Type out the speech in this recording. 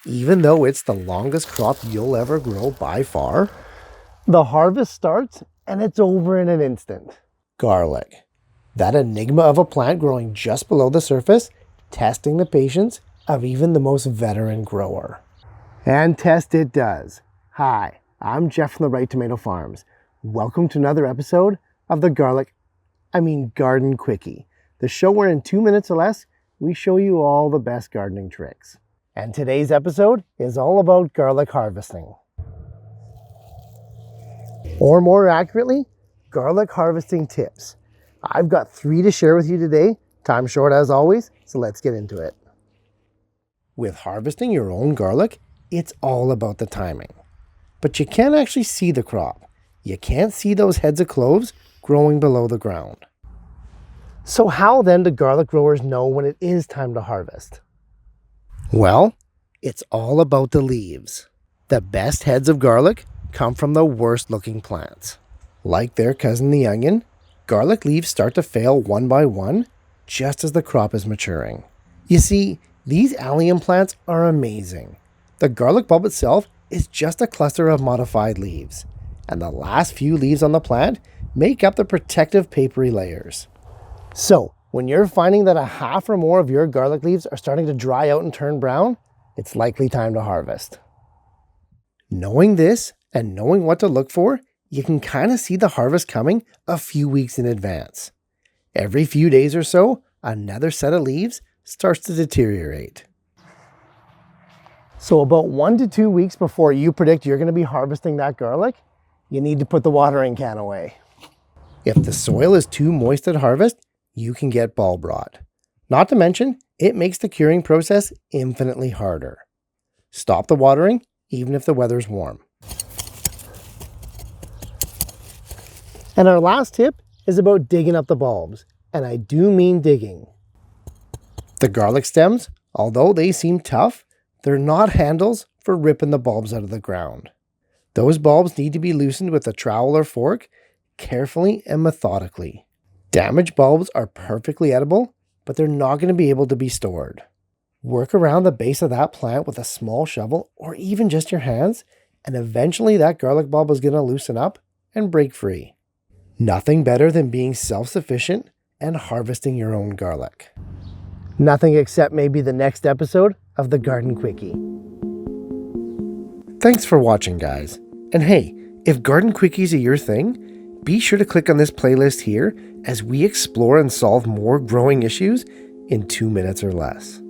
even though it's the longest crop you'll ever grow by far. The harvest starts and it's over in an instant. Garlic, that enigma of a plant growing just below the surface, testing the patience of even the most veteran grower. And test it does. Hi, I'm Jeff from the Right Tomato Farms. Welcome to another episode of the Garden Quickie, the show where in 2 minutes or less, we show you all the best gardening tricks. And today's episode is all about garlic harvesting. Or more accurately, garlic harvesting tips. I've got 3 to share with you today. Time short as always, so let's get into it. With harvesting your own garlic, it's all about the timing. But you can't actually see the crop. You can't see those heads of cloves growing below the ground. So how then do garlic growers know when it is time to harvest? Well, it's all about the leaves. The best heads of garlic come from the worst looking plants. Like their cousin the onion, garlic leaves start to fail one by one just as the crop is maturing. You see, these allium plants are amazing. The garlic bulb itself is just a cluster of modified leaves, and the last few leaves on the plant make up the protective papery layers. So, when you're finding that a half or more of your garlic leaves are starting to dry out and turn brown, it's likely time to harvest. Knowing this and knowing what to look for, you can kind of see the harvest coming a few weeks in advance. Every few days or so, another set of leaves starts to deteriorate. So about 1 to 2 weeks before you predict you're going to be harvesting that garlic, you need to put the watering can away. If the soil is too moist at harvest, you can get bulb rot. Not to mention, it makes the curing process infinitely harder. Stop the watering, even if the weather's warm. And our last tip is about digging up the bulbs, and I do mean digging. The garlic stems, although they seem tough, they're not handles for ripping the bulbs out of the ground. Those bulbs need to be loosened with a trowel or fork, carefully and methodically. Damaged bulbs are perfectly edible, but they're not going to be able to be stored. Work around the base of that plant with a small shovel or even just your hands, and eventually that garlic bulb is going to loosen up and break free. Nothing better than being self-sufficient and harvesting your own garlic. Nothing except maybe the next episode of the Garden Quickie. Thanks for watching, guys. And hey, if garden quickies are your thing, be sure to click on this playlist here as we explore and solve more growing issues in 2 minutes or less.